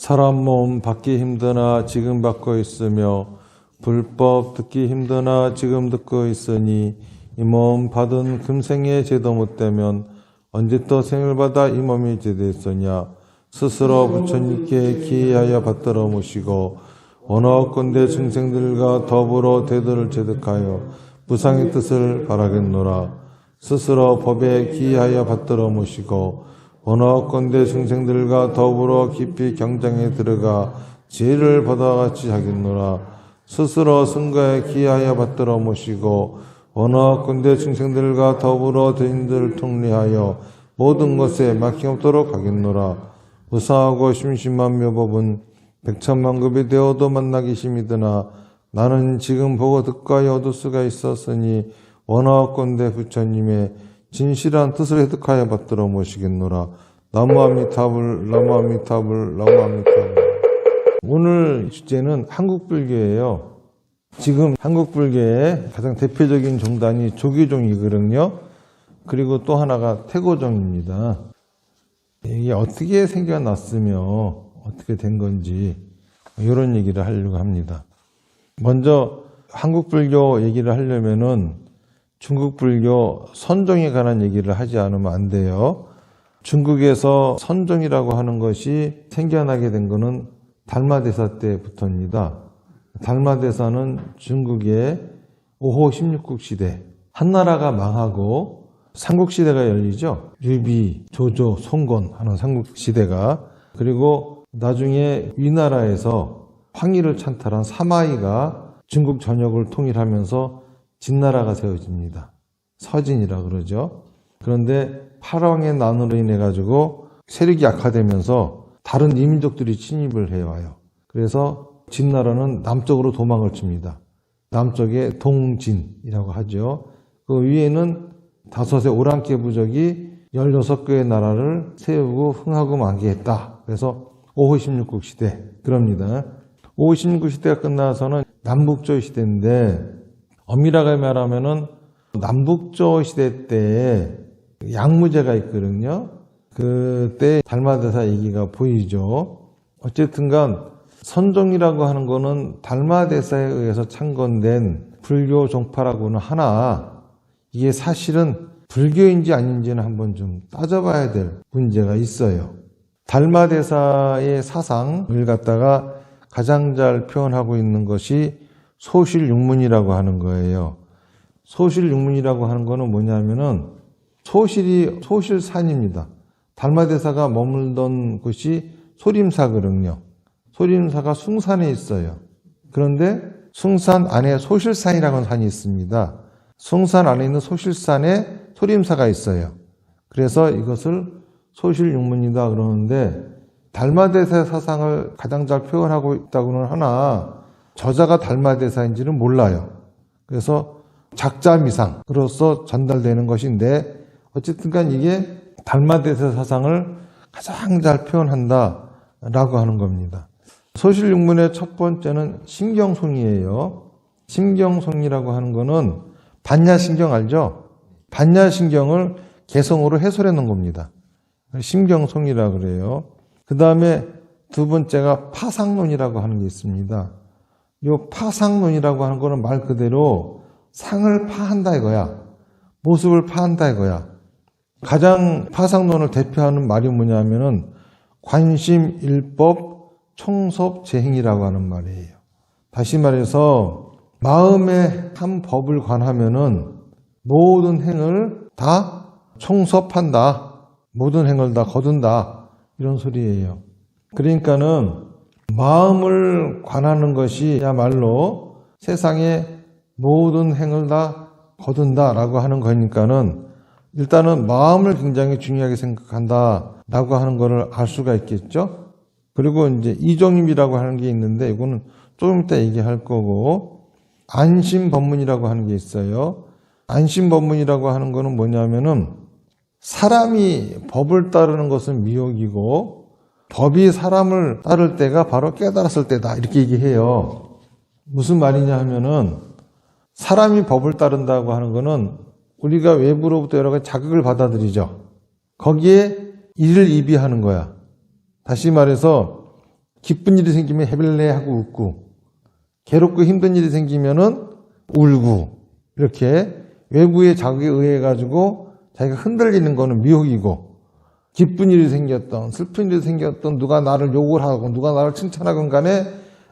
사람 몸 받기 힘드나 지금 받고 있으며 불법 듣기 힘드나 지금 듣고 있으니 이 몸 받은 금생의 제도 못되면 언제 또 생을 받아 이 몸이 제도했으냐. 스스로 부처님께 기하여 받들어 모시고 원하건대 중생들과 더불어 대도를 제득하여 무상의 뜻을 바라겠노라. 스스로 법에 기하여 받들어 모시고 원하건대 중생들과 더불어 깊이 경장에 들어가 지혜를 받아같이 하겠노라. 스스로 승가에 기하여 받들어 모시고 원하건대 중생들과 더불어 대인들을 통리하여 모든 것에 막힘없도록 하겠노라. 무사하고 심심한 묘법은 백천만급이 되어도 만나기 심이드나 나는 지금 보고 듣고하여 얻을 수가 있었으니 원하건대 부처님의 진실한 뜻을 획득하여 받들어 모시겠노라. 나무아미타불 나무아미타불 나무아미타불. 오늘 주제는 한국불교예요. 지금 한국불교의 가장 대표적인 종단이 조계종이거든요. 그리고 또 하나가 태고종입니다. 이게 어떻게 생겨났으며 어떻게 된 건지 이런 얘기를 하려고 합니다. 먼저 한국불교 얘기를 하려면은 중국불교 선종에 관한 얘기를 하지 않으면 안 돼요. 중국에서 선종이라고 하는 것이 생겨나게 된 것은 달마대사 때부터입니다. 달마대사는 중국의 5호 16국 시대, 한나라가 망하고 삼국시대가 열리죠. 유비, 조조, 송건 하는 삼국시대가. 그리고 나중에 위나라에서 황희를 찬탈한 사마이가 중국 전역을 통일하면서 진나라가 세워집니다. 서진이라 그러죠. 그런데 팔왕의 난으로 인해 가지고 세력이 약화되면서 다른 이민족들이 침입을 해와요. 그래서 진나라는 남쪽으로 도망을 칩니다. 남쪽에 동진이라고 하죠. 그 위에는 5의 오랑캐 부족이 16개의 나라를 세우고 흥하고 만개했다. 그래서 5호 16국 시대 그럽니다. 5호 16국 시대가 끝나서는 남북조 시대인데 엄밀하게 말하면은 남북조 시대 때 양무제가 있거든요. 그때 달마대사 얘기가 보이죠. 어쨌든간 선종이라고 하는 거는 달마대사에 의해서 창건된 불교 종파라고는 하나 이게 사실은 불교인지 아닌지는 한번 좀 따져봐야 될 문제가 있어요. 달마대사의 사상을 갖다가 가장 잘 표현하고 있는 것이 소실육문이라고 하는 거예요. 소실육문이라고 하는 거는 뭐냐면은 소실이 소실산입니다. 달마대사가 머물던 곳이 소림사거든요. 소림사가 숭산에 있어요. 그런데 숭산 안에 소실산이라는 산이 있습니다. 숭산 안에 있는 소실산에 소림사가 있어요. 그래서 이것을 소실육문이다 그러는데 달마대사의 사상을 가장 잘 표현하고 있다고는 하나 저자가 달마대사인지는 몰라요. 그래서 작자미상으로서 전달되는 것인데 어쨌든 간 이게 달마대사 사상을 가장 잘 표현한다라고 하는 겁니다. 소실육문의 첫 번째는 신경송이에요. 신경송이라고 하는 거는 반야신경 알죠? 반야신경을 개성으로 해설해 놓은 겁니다. 신경송이라고 그래요. 그 다음에 두 번째가 파상론이라고 하는 게 있습니다. 이 파상론이라고 하는 거는 말 그대로 상을 파한다 이거야. 모습을 파한다 이거야. 가장 파상론을 대표하는 말이 뭐냐면은 관심, 일법, 총섭, 재행이라고 하는 말이에요. 다시 말해서 마음에 한 법을 관하면은 모든 행을 다 총섭한다. 모든 행을 다 거둔다. 이런 소리예요. 그러니까는 마음을 관하는 것이야말로 세상의 모든 행을 다 거둔다라고 하는 거니까는 일단은 마음을 굉장히 중요하게 생각한다라고 하는 것을 알 수가 있겠죠. 그리고 이제 이종입이라고 하는 게 있는데 이거는 조금 이따 얘기할 거고 안심법문이라고 하는 게 있어요. 안심법문이라고 하는 거는 뭐냐면은 사람이 법을 따르는 것은 미혹이고 법이 사람을 따를 때가 바로 깨달았을 때다 이렇게 얘기해요. 무슨 말이냐 하면은 사람이 법을 따른다고 하는 거는 우리가 외부로부터 여러 가지 자극을 받아들이죠. 거기에 이를 이비하는 거야. 다시 말해서 기쁜 일이 생기면 해빌레 하고 웃고, 괴롭고 힘든 일이 생기면은 울고, 이렇게 외부의 자극에 의해 가지고 자기가 흔들리는 거는 미혹이고, 기쁜 일이 생겼던 슬픈 일이 생겼던 누가 나를 욕을 하고 누가 나를 칭찬하건 간에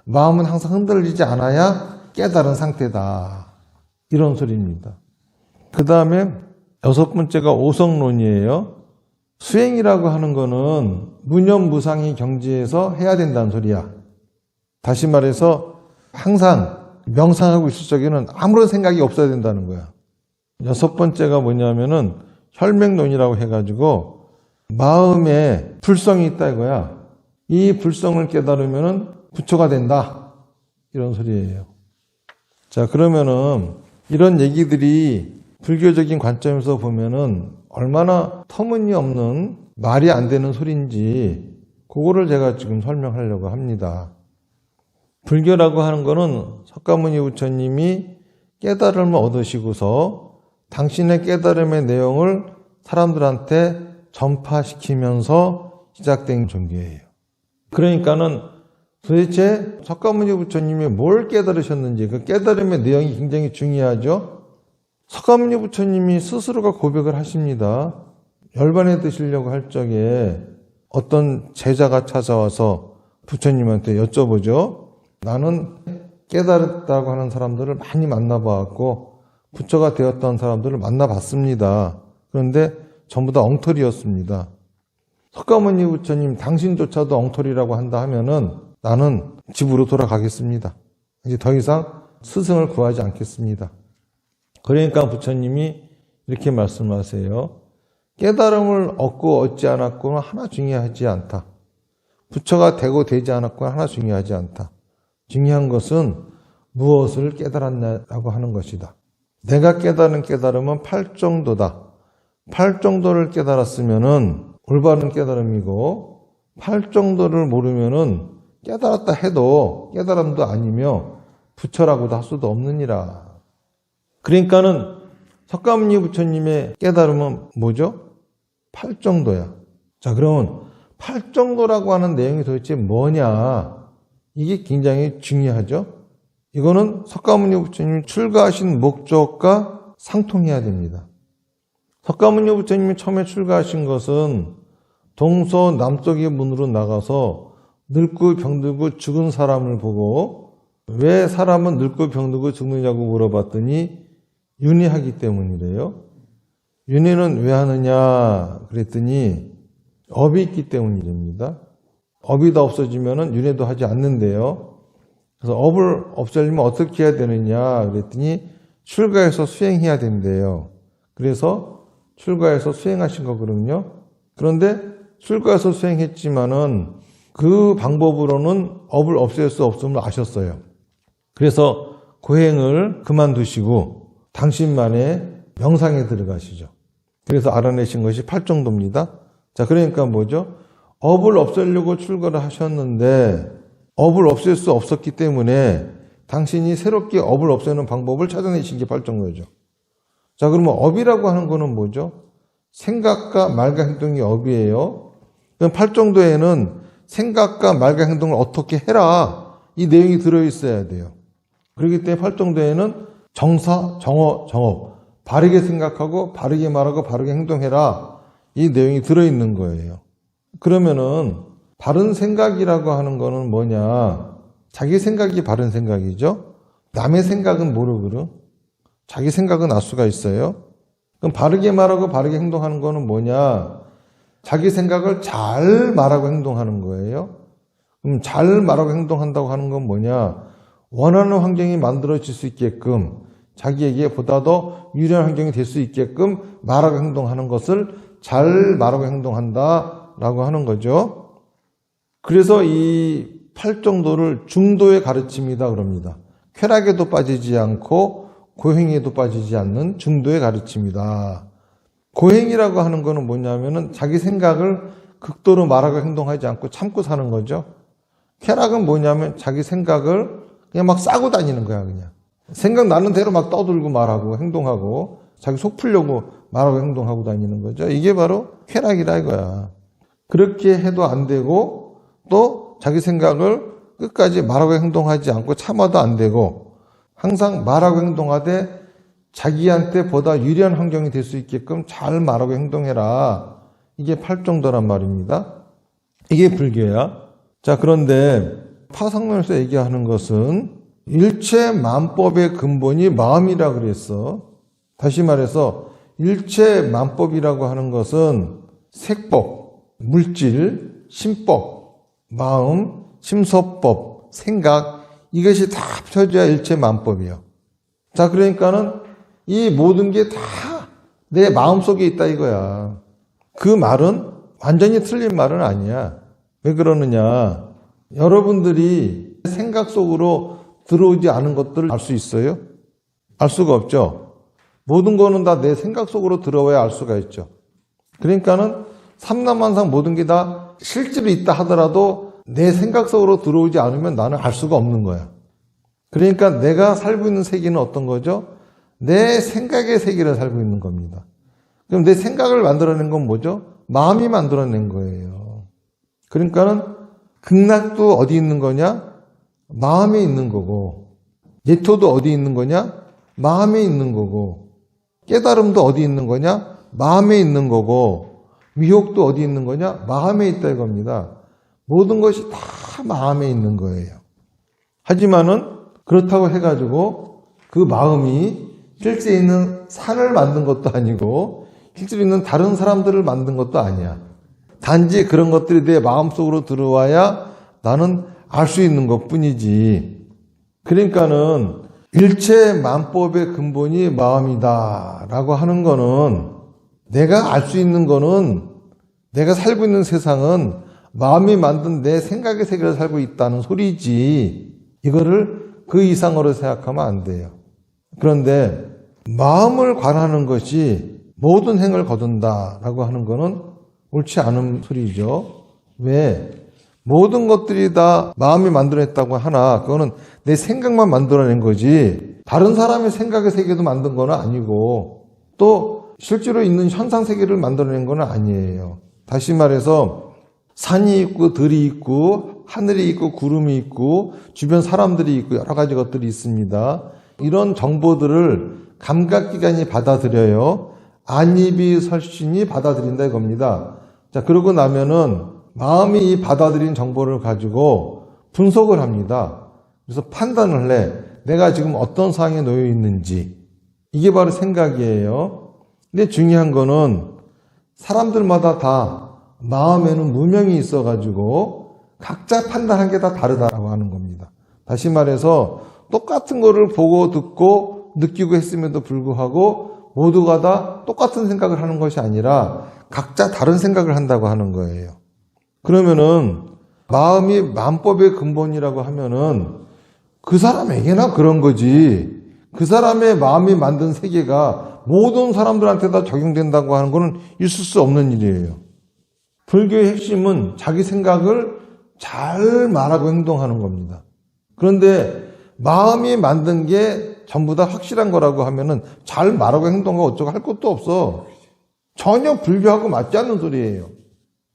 마음은 항상 흔들리지 않아야 깨달은 상태다. 이런 소리입니다. 그 다음에 6번째가 오성론이에요. 수행이라고 하는 거는 무념무상의 경지에서 해야 된다는 소리야. 다시 말해서 항상 명상하고 있을 적에는 아무런 생각이 없어야 된다는 거야. 6번째가 뭐냐면은 혈맹론이라고 해가지고 마음에 불성이 있다 이거야. 이 불성을 깨달으면은 부처가 된다. 이런 소리예요. 자, 그러면은 이런 얘기들이 불교적인 관점에서 보면은 얼마나 터무니없는 말이 안 되는 소리인지 그거를 제가 지금 설명하려고 합니다. 불교라고 하는 거는 석가모니 부처님이 깨달음을 얻으시고서 당신의 깨달음의 내용을 사람들한테 전파시키면서 시작된 종교예요. 그러니까는 도대체 석가모니 부처님이 뭘 깨달으셨는지 그 깨달음의 내용이 굉장히 중요하죠. 석가모니 부처님이 스스로가 고백을 하십니다. 열반에 드시려고 할 적에 어떤 제자가 찾아와서 부처님한테 여쭤보죠. 나는 깨달았다고 하는 사람들을 많이 만나봤고 부처가 되었던 사람들을 만나봤습니다. 그런데 전부 다 엉터리였습니다. 석가모니 부처님 당신조차도 엉터리라고 한다 하면은 나는 집으로 돌아가겠습니다. 이제 더 이상 스승을 구하지 않겠습니다. 그러니까 부처님이 이렇게 말씀하세요. 깨달음을 얻고 얻지 않았고는 하나 중요하지 않다. 부처가 되고 되지 않았고는 하나 중요하지 않다. 중요한 것은 무엇을 깨달았냐라고 하는 것이다. 내가 깨달은 깨달음은 8정도다. 8정도를 깨달았으면은 올바른 깨달음이고 8정도를 모르면은 깨달았다 해도 깨달음도 아니며 부처라고도 할 수도 없느니라. 그러니까는 석가모니 부처님의 깨달음은 뭐죠? 8정도야. 자, 그러면 8정도라고 하는 내용이 도대체 뭐냐? 이게 굉장히 중요하죠. 이거는 석가모니 부처님이 출가하신 목적과 상통해야 됩니다. 석가모니 부처님이 처음에 출가하신 것은 동서남쪽의 문으로 나가서 늙고 병들고 죽은 사람을 보고 왜 사람은 늙고 병들고 죽느냐고 물어봤더니 윤회하기 때문이래요. 윤회는 왜 하느냐 그랬더니 업이 있기 때문입니다. 업이 다 없어지면 윤회도 하지 않는데요. 그래서 업을 없애려면 어떻게 해야 되느냐 그랬더니 출가해서 수행해야 된대요. 그래서 출가해서 수행하신 거거든요. 그런데 출가해서 수행했지만은 그 방법으로는 업을 없앨 수 없음을 아셨어요. 그래서 고행을 그만두시고 당신만의 명상에 들어가시죠. 그래서 알아내신 것이 8정도입니다. 자, 그러니까 뭐죠? 업을 없애려고 출가를 하셨는데 업을 없앨 수 없었기 때문에 당신이 새롭게 업을 없애는 방법을 찾아내신 게 8정도죠. 자, 그러면 업이라고 하는 거는 뭐죠? 생각과 말과 행동이 업이에요. 그럼 8정도에는 생각과 말과 행동을 어떻게 해라. 이 내용이 들어있어야 돼요. 그렇기 때문에 8정도에는 정사, 정어, 정업. 바르게 생각하고 바르게 말하고 바르게 행동해라. 이 내용이 들어있는 거예요. 그러면은 바른 생각이라고 하는 거는 뭐냐? 자기 생각이 바른 생각이죠. 남의 생각은 모르거든. 자기 생각은 알 수가 있어요. 그럼 바르게 말하고 바르게 행동하는 거는 뭐냐? 자기 생각을 잘 말하고 행동하는 거예요. 그럼 잘 말하고 행동한다고 하는 건 뭐냐? 원하는 환경이 만들어질 수 있게끔 자기에게 보다 더 유리한 환경이 될 수 있게끔 말하고 행동하는 것을 잘 말하고 행동한다라고 하는 거죠. 그래서 이 8정도를 중도의 가르침이다 그럽니다. 쾌락에도 빠지지 않고 고행에도 빠지지 않는 중도의 가르침이다. 고행이라고 하는 거는 뭐냐면은 자기 생각을 극도로 말하고 행동하지 않고 참고 사는 거죠. 쾌락은 뭐냐면 자기 생각을 그냥 막 싸고 다니는 거야, 그냥. 생각나는 대로 막 떠들고 말하고 행동하고 자기 속 풀려고 말하고 행동하고 다니는 거죠. 이게 바로 쾌락이라 이거야. 그렇게 해도 안 되고 또 자기 생각을 끝까지 말하고 행동하지 않고 참아도 안 되고 항상 말하고 행동하되 자기한테 보다 유리한 환경이 될 수 있게끔 잘 말하고 행동해라. 이게 팔정도란 말입니다. 이게 불교야. 자, 그런데 파상론에서 얘기하는 것은 일체 만법의 근본이 마음이라 그랬어. 다시 말해서 일체 만법이라고 하는 것은 색법, 물질, 심법, 마음, 심서법, 생각 이것이 다 합쳐져야 일체 만법이에요. 자, 그러니까는 이 모든 게 다 내 마음속에 있다 이거야. 그 말은 완전히 틀린 말은 아니야. 왜 그러느냐? 여러분들이 생각 속으로 들어오지 않은 것들을 알 수 있어요? 알 수가 없죠. 모든 거는 다 내 생각 속으로 들어와야 알 수가 있죠. 그러니까는 삼라만상 모든 게 다 실제로 있다 하더라도 내 생각 속으로 들어오지 않으면 나는 알 수가 없는 거야. 그러니까 내가 살고 있는 세계는 어떤 거죠? 내 생각의 세계를 살고 있는 겁니다. 그럼 내 생각을 만들어낸 건 뭐죠? 마음이 만들어낸 거예요. 그러니까는 극락도 어디 있는 거냐? 마음에 있는 거고, 예토도 어디 있는 거냐? 마음에 있는 거고, 깨달음도 어디 있는 거냐? 마음에 있는 거고, 미혹도 어디 있는 거냐? 마음에 있다 이겁니다. 모든 것이 다 마음에 있는 거예요. 하지만은 그렇다고 해가지고 그 마음이 실제 있는 산을 만든 것도 아니고 실제로 있는 다른 사람들을 만든 것도 아니야. 단지 그런 것들이 내 마음속으로 들어와야 나는 알 수 있는 것뿐이지. 그러니까는 일체 만법의 근본이 마음이다 라고 하는 거는 내가 알 수 있는 거는 내가 살고 있는 세상은 마음이 만든 내 생각의 세계를 살고 있다는 소리지. 이거를 그 이상으로 생각하면 안 돼요. 그런데 마음을 관하는 것이 모든 행을 거둔다라고 하는 것은 옳지 않은 소리죠. 왜? 모든 것들이 다 마음이 만들어냈다고 하나 그거는 내 생각만 만들어낸 거지 다른 사람의 생각의 세계도 만든 건 아니고 또 실제로 있는 현상 세계를 만들어낸 건 아니에요. 다시 말해서 산이 있고 들이 있고 하늘이 있고 구름이 있고 주변 사람들이 있고 여러 가지 것들이 있습니다. 이런 정보들을 감각기관이 받아들여요. 안입이 설신이 받아들인다 이겁니다. 자, 그러고 나면은 마음이 이 받아들인 정보를 가지고 분석을 합니다. 그래서 판단을 해. 내가 지금 어떤 상황에 놓여 있는지. 이게 바로 생각이에요. 근데 중요한 거는 사람들마다 다 마음에는 무명이 있어가지고 각자 판단한 게 다 다르다라고 하는 겁니다. 다시 말해서 똑같은 거를 보고 듣고 느끼고 했음에도 불구하고 모두가 다 똑같은 생각을 하는 것이 아니라 각자 다른 생각을 한다고 하는 거예요. 그러면은 마음이 만법의 근본이라고 하면은 그 사람에게나 그런 거지. 그 사람의 마음이 만든 세계가 모든 사람들한테 다 적용된다고 하는 것은 있을 수 없는 일이에요. 불교의 핵심은 자기 생각을 잘 말하고 행동하는 겁니다. 그런데 마음이 만든 게 전부 다 확실한 거라고 하면은 잘 말하고 행동하고 어쩌고 할 것도 없어. 전혀 불교하고 맞지 않는 소리예요.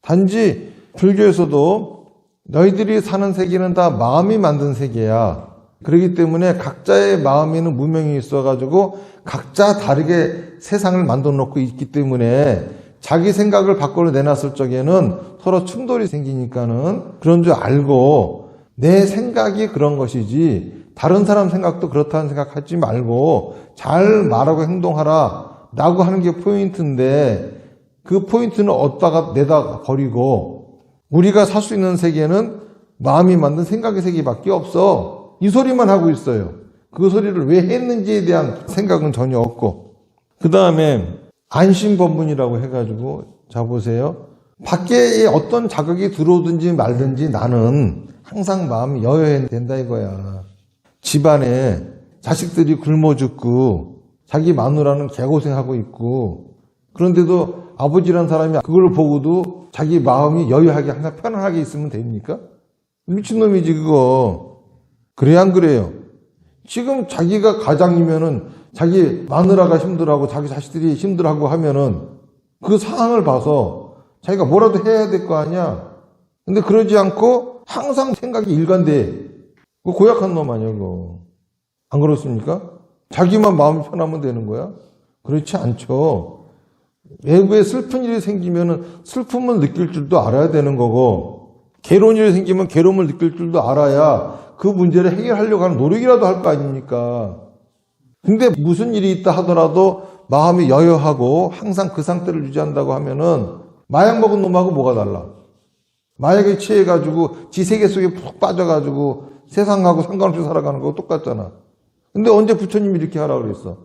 단지 불교에서도 너희들이 사는 세계는 다 마음이 만든 세계야. 그렇기 때문에 각자의 마음에는 무명이 있어가지고 각자 다르게 세상을 만들어 놓고 있기 때문에 자기 생각을 밖으로 내놨을 적에는 서로 충돌이 생기니까는 그런 줄 알고 내 생각이 그런 것이지 다른 사람 생각도 그렇다는 생각하지 말고 잘 말하고 행동하라 라고 하는 게 포인트인데 그 포인트는 어디다가 내다 버리고 우리가 살 수 있는 세계는 마음이 만든 생각의 세계밖에 없어. 이 소리만 하고 있어요. 그 소리를 왜 했는지에 대한 생각은 전혀 없고 그 다음에 안심법문이라고 해가지고 자 보세요. 밖에 어떤 자극이 들어오든지 말든지 나는 항상 마음이 여여해야 된다 이거야. 집안에 자식들이 굶어 죽고 자기 마누라는 개고생하고 있고 그런데도 아버지란 사람이 그걸 보고도 자기 마음이 여유하게 항상 편안하게 있으면 됩니까? 미친놈이지 그거. 그래야 안 그래요? 지금 자기가 가장이면은 자기 마누라가 힘들어하고 자기 자식들이 힘들어하고 하면은 그 상황을 봐서 자기가 뭐라도 해야 될 거 아니야. 근데 그러지 않고 항상 생각이 일관돼. 그거 고약한 놈 아니야, 그거. 안 그렇습니까? 자기만 마음이 편하면 되는 거야? 그렇지 않죠. 외부에 슬픈 일이 생기면은 슬픔을 느낄 줄도 알아야 되는 거고, 괴로운 일이 생기면 괴로움을 느낄 줄도 알아야 그 문제를 해결하려고 하는 노력이라도 할 거 아닙니까? 근데 무슨 일이 있다 하더라도 마음이 여여하고 항상 그 상태를 유지한다고 하면은 마약 먹은 놈하고 뭐가 달라? 마약에 취해가지고 지 세계 속에 푹 빠져가지고 세상하고 상관없이 살아가는 거 똑같잖아. 근데 언제 부처님이 이렇게 하라고 그랬어?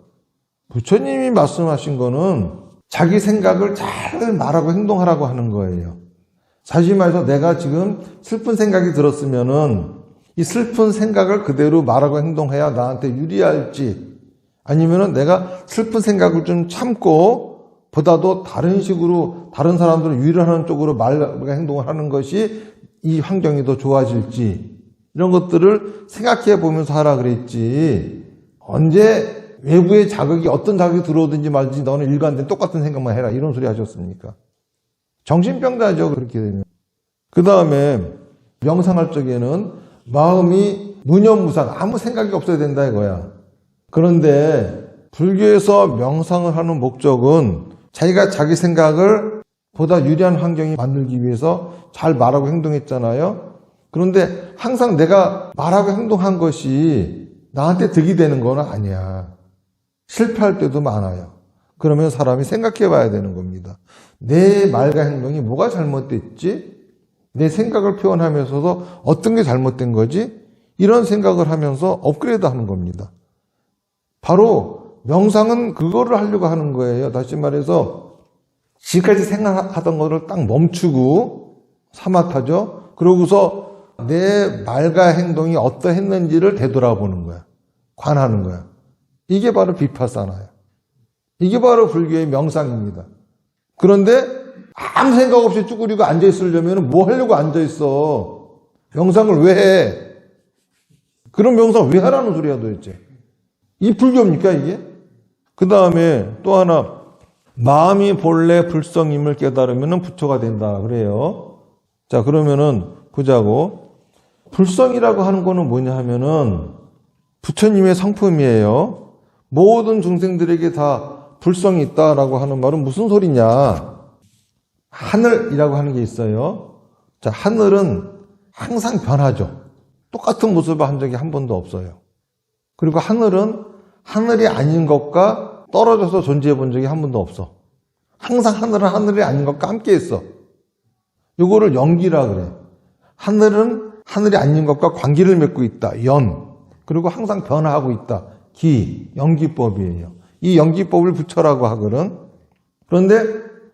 부처님이 말씀하신 거는 자기 생각을 잘 말하고 행동하라고 하는 거예요. 사실 말해서 내가 지금 슬픈 생각이 들었으면은 이 슬픈 생각을 그대로 말하고 행동해야 나한테 유리할지, 아니면은 내가 슬픈 생각을 좀 참고 보다도 다른 식으로 다른 사람들을 유리하는 쪽으로 말과 행동을 하는 것이 이 환경이 더 좋아질지, 이런 것들을 생각해 보면서 하라 그랬지, 언제 외부의 자극이 어떤 자극이 들어오든지 말든지 너는 일관된 똑같은 생각만 해라 이런 소리 하셨습니까? 정신병자죠, 그렇게 되면. 그 다음에 명상할 적에는 마음이 무념무상, 아무 생각이 없어야 된다 이거야. 그런데 불교에서 명상을 하는 목적은 자기가 자기 생각을 보다 유리한 환경이 만들기 위해서 잘 말하고 행동했잖아요. 그런데 항상 내가 말하고 행동한 것이 나한테 득이 되는 건 아니야. 실패할 때도 많아요. 그러면 사람이 생각해 봐야 되는 겁니다. 내 말과 행동이 뭐가 잘못됐지? 내 생각을 표현하면서도 어떤 게 잘못된 거지? 이런 생각을 하면서 업그레이드 하는 겁니다. 바로 명상은 그거를 하려고 하는 거예요. 다시 말해서 지금까지 생각하던 거를 딱 멈추고 사마타죠. 그러고서 내 말과 행동이 어떠했는지를 되돌아보는 거야. 관하는 거야. 이게 바로 비파사나야. 이게 바로 불교의 명상입니다. 그런데 아무 생각 없이 쭈그리고 앉아있으려면 뭐 하려고 앉아있어? 명상을 왜 해? 그런 명상 왜 하라는 소리야 도대체? 이 불교입니까 이게? 그 다음에 또 하나, 마음이 본래 불성임을 깨달으면 부처가 된다 그래요. 자, 그러면은 보자고. 불성이라고 하는 거는 뭐냐 하면은 부처님의 성품이에요. 모든 중생들에게 다 불성이 있다라고 하는 말은 무슨 소리냐? 하늘이라고 하는 게 있어요. 자, 하늘은 항상 변하죠. 똑같은 모습을 한 적이 한 번도 없어요. 그리고 하늘은 하늘이 아닌 것과 떨어져서 존재해 본 적이 한 번도 없어. 항상 하늘은 하늘이 아닌 것과 함께 있어. 이거를 연기라 그래. 하늘은 하늘이 아닌 것과 관계를 맺고 있다. 연. 그리고 항상 변화하고 있다. 기. 연기법이에요. 이 연기법을 부처라고 하거든. 그런데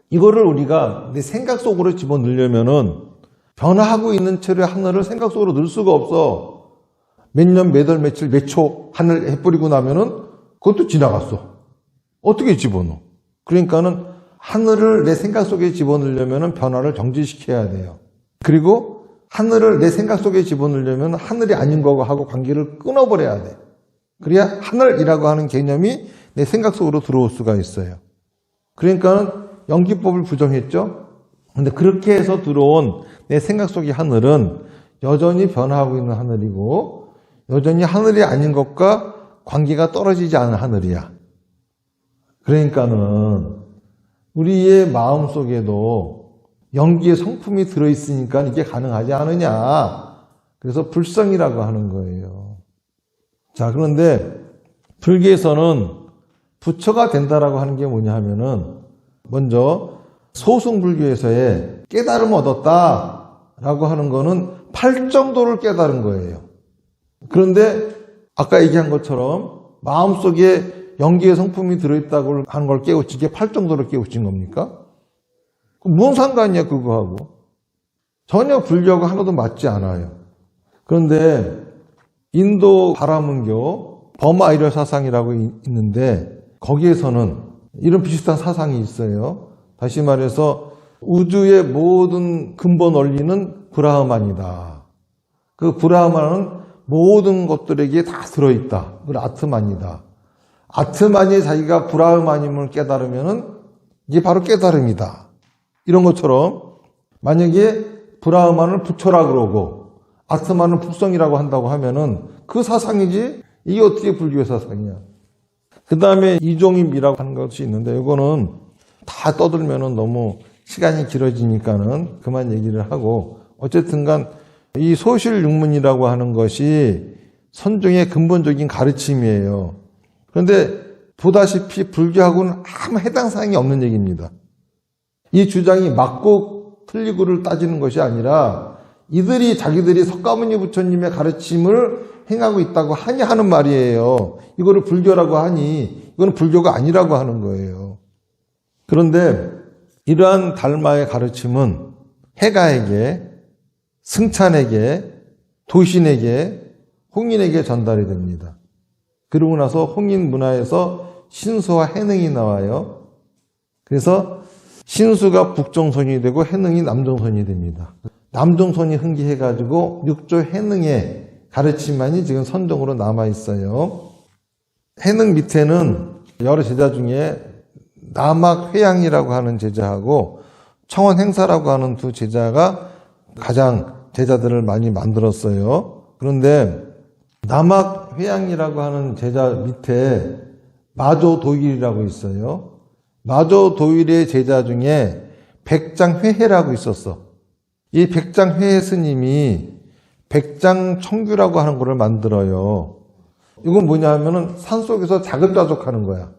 이거를 우리가 내 생각 속으로 집어넣으려면은 변화하고 있는 채로 하늘을 생각 속으로 넣을 수가 없어. 몇 년, 몇 월, 며칠, 몇 초 하늘 해뿌리고 나면은 그것도 지나갔어. 어떻게 집어넣어? 그러니까는 하늘을 내 생각 속에 집어넣으려면은 변화를 정지시켜야 돼요. 그리고 하늘을 내 생각 속에 집어넣으려면 하늘이 아닌 거하고 관계를 끊어버려야 돼. 그래야 하늘이라고 하는 개념이 내 생각 속으로 들어올 수가 있어요. 그러니까는 연기법을 부정했죠. 근데 그렇게 해서 들어온 내 생각 속의 하늘은 여전히 변화하고 있는 하늘이고, 여전히 하늘이 아닌 것과 관계가 떨어지지 않은 하늘이야. 그러니까는 우리의 마음 속에도 연기의 성품이 들어있으니까 이게 가능하지 않느냐. 그래서 불성이라고 하는 거예요. 자, 그런데 불교에서는 부처가 된다라고 하는 게 뭐냐 하면은, 먼저 소승불교에서의 깨달음을 얻었다라고 하는 거는 8정도를 깨달은 거예요. 그런데 아까 얘기한 것처럼 마음속에 연기의 성품이 들어있다고 하는 걸 깨우친 게 8정도를 깨우친 겁니까? 무슨 상관이야 그거하고? 전혀 불교하고 하나도 맞지 않아요. 그런데 인도 바라문교 버마이럴 사상이라고 있는데 거기에서는 이런 비슷한 사상이 있어요. 다시 말해서 우주의 모든 근본 원리는 브라흐만이다. 그 브라흐만은 모든 것들에게 다 들어있다. 그걸 아트만이다. 아트만이 자기가 브라흐만임을 깨달으면은 이게 바로 깨달음이다. 이런 것처럼 만약에 브라흐만을 부처라 그러고 아트마는 북성이라고 한다고 하면은 그 사상이지 이게 어떻게 불교의 사상이야. 그 다음에 이종임이라고 하는 것이 있는데 이거는 다 떠들면은 너무 시간이 길어지니까는 그만 얘기를 하고 어쨌든간 이 소실육문이라고 하는 것이 선종의 근본적인 가르침이에요. 그런데 보다시피 불교하고는 아무 해당 사항이 없는 얘기입니다. 이 주장이 맞고 틀리고를 따지는 것이 아니라 이들이 자기들이 석가모니 부처님의 가르침을 행하고 있다고 하니 하는 말이에요. 이거를 불교라고 하니 이거는 불교가 아니라고 하는 거예요. 그런데 이러한 달마의 가르침은 해가에게, 승찬에게, 도신에게, 홍인에게 전달이 됩니다. 그러고 나서 홍인 문화에서 신수와 해능이 나와요. 그래서 신수가 북종선이 되고 해능이 남종선이 됩니다. 남종선이 흥기해가지고 육조 해능의 가르침만이 지금 선종으로 남아있어요. 해능 밑에는 여러 제자 중에 남학회양이라고 하는 제자하고 청원행사라고 하는 두 제자가 가장 제자들을 많이 만들었어요. 그런데 남학회양이라고 하는 제자 밑에 마조도일이라고 있어요. 마조도일의 제자 중에 백장회해라고 있었어. 이 백장회해 스님이 백장청규라고 하는 것을 만들어요. 이건 뭐냐 하면은 산속에서 자급자족하는 거야.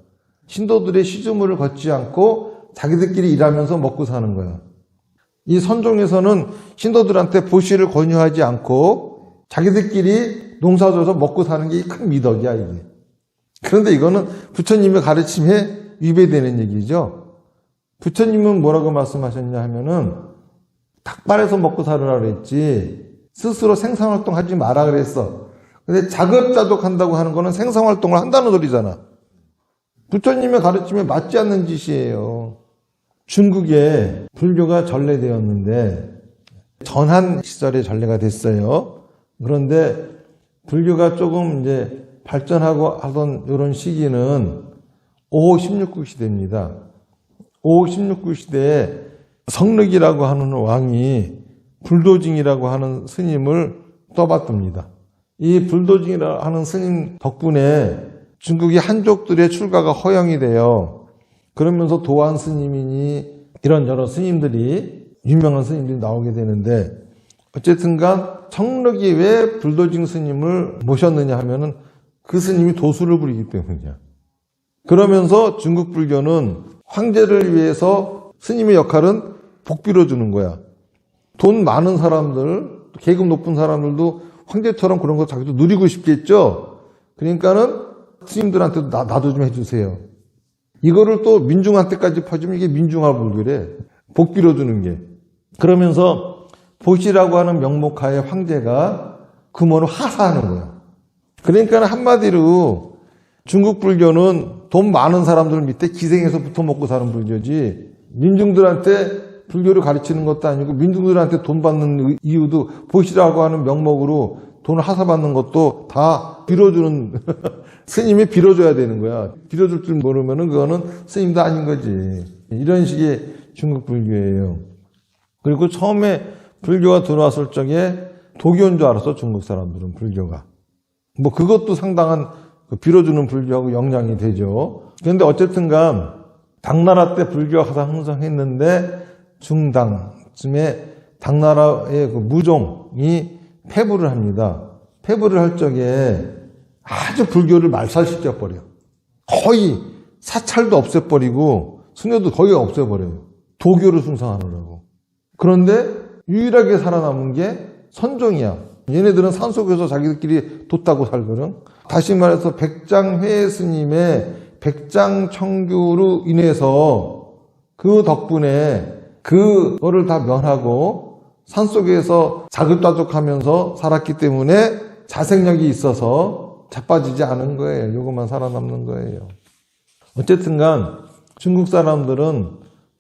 신도들의 시주물을 걷지 않고 자기들끼리 일하면서 먹고 사는 거야. 이 선종에서는 신도들한테 보시를 권유하지 않고 자기들끼리 농사져서 먹고 사는 게 큰 미덕이야, 이게. 그런데 이거는 부처님의 가르침에 위배되는 얘기죠. 부처님은 뭐라고 말씀하셨냐 하면은 닭발에서 먹고 살으라 그랬지 스스로 생산활동 하지 마라 그랬어. 근데 자급자족한다고 하는 거는 생산활동을 한다는 소리잖아. 부처님의 가르침에 맞지 않는 짓이에요. 중국에 불교가 전래되었는데 전한 시절에 전래가 됐어요. 그런데 불교가 조금 이제 발전하고 하던 이런 시기는 5호 16국 시대입니다. 5호 16국 시대에 성륵이라고 하는 왕이 불도징이라고 하는 스님을 떠받듭니다. 이 불도징이라고 하는 스님 덕분에 중국의 한족들의 출가가 허용이 돼요. 그러면서 도안 스님이니 이런 여러 스님들이 유명한 스님들이 나오게 되는데 어쨌든간 성륵이 왜 불도징 스님을 모셨느냐 하면은 그 스님이 도수를 부리기 때문이야. 그러면서 중국 불교는 황제를 위해서 스님의 역할은 복비로 주는 거야. 돈 많은 사람들, 계급 높은 사람들도 황제처럼 그런 거 자기도 누리고 싶겠죠. 그러니까는 스님들한테도 나도 좀 해주세요. 이거를 또 민중한테까지 퍼주면 이게 민중화 불교래. 복비로 주는 게. 그러면서 보시라고 하는 명목하에 황제가 금원을 하사하는 거야. 그러니까 한마디로 중국 불교는 돈 많은 사람들 밑에 기생해서 붙어 먹고 사는 불교지 민중들한테 불교를 가르치는 것도 아니고 민중들한테 돈 받는 이유도 보시라고 하는 명목으로 돈을 하사받는 것도 다 빌어주는 스님이 빌어줘야 되는 거야. 빌어줄 줄 모르면은 그거는 스님도 아닌 거지. 이런 식의 중국 불교예요. 그리고 처음에 불교가 들어왔을 적에 도교인 줄 알았어, 중국 사람들은 불교가. 뭐 그것도 상당한 빌어주는 불교하고 영향이 되죠. 그런데 어쨌든간 당나라 때 불교가 가장 흥성했는데 중당쯤에 당나라의 그 무종이 패부를 합니다. 패부를 할 적에 아주 불교를 말살시켜버려. 거의 사찰도 없애버리고 승려도 거의 없애버려요. 도교를 숭상하느라고. 그런데 유일하게 살아남은 게 선종이야. 얘네들은 산속에서 자기들끼리 돛다고 살거든. 다시 말해서 백장회 스님의 백장청규로 인해서 그 덕분에 그거를 다 면하고 산속에서 자급자족하면서 살았기 때문에 자생력이 있어서 자빠지지 않은 거예요. 요것만 살아남는 거예요. 어쨌든간 중국 사람들은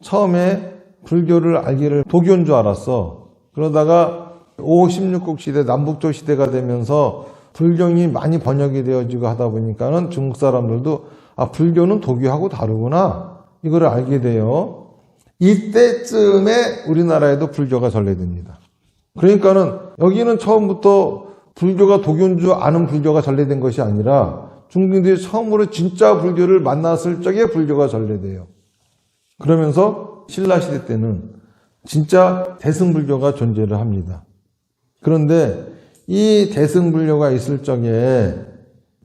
처음에 불교를 알기를 도교인 줄 알았어. 그러다가 5호 16국 시대 남북조 시대가 되면서 불경이 많이 번역이 되어지고 하다 보니까는 중국 사람들도 아, 불교는 도교하고 다르구나. 이거를 알게 돼요. 이때쯤에 우리나라에도 불교가 전래됩니다. 그러니까는 여기는 처음부터 불교가 독요인 줄 아는 불교가 전래된 것이 아니라 중국인들이 처음으로 진짜 불교를 만났을 적에 불교가 전래돼요. 그러면서 신라시대 때는 진짜 대승불교가 존재를 합니다. 그런데 이 대승불교가 있을 적에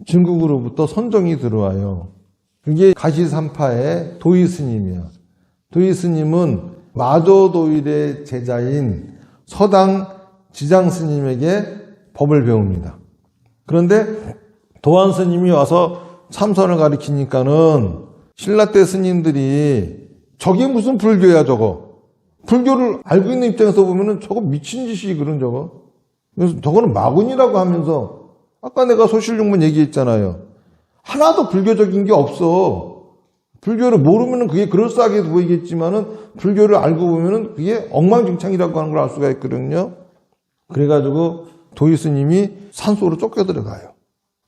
중국으로부터 선종이 들어와요. 그게 가시산파의 도의스님이에요. 도의스님은 마조도일의 제자인 서당 지장스님에게 법을 배웁니다. 그런데 도안스님이 와서 참선을 가르치니까는 신라 때 스님들이 저게 무슨 불교야 저거. 불교를 알고 있는 입장에서 보면은 저거 미친 짓이 그런 저거. 그래서 저거는 마군이라고 하면서 아까 내가 소실육문 얘기했잖아요. 하나도 불교적인 게 없어. 불교를 모르면은 그게 그럴싸하게 보이겠지만은 불교를 알고 보면은 그게 엉망진창이라고 하는 걸 알 수가 있거든요. 그래가지고 도의스님이 산속으로 쫓겨 들어가요.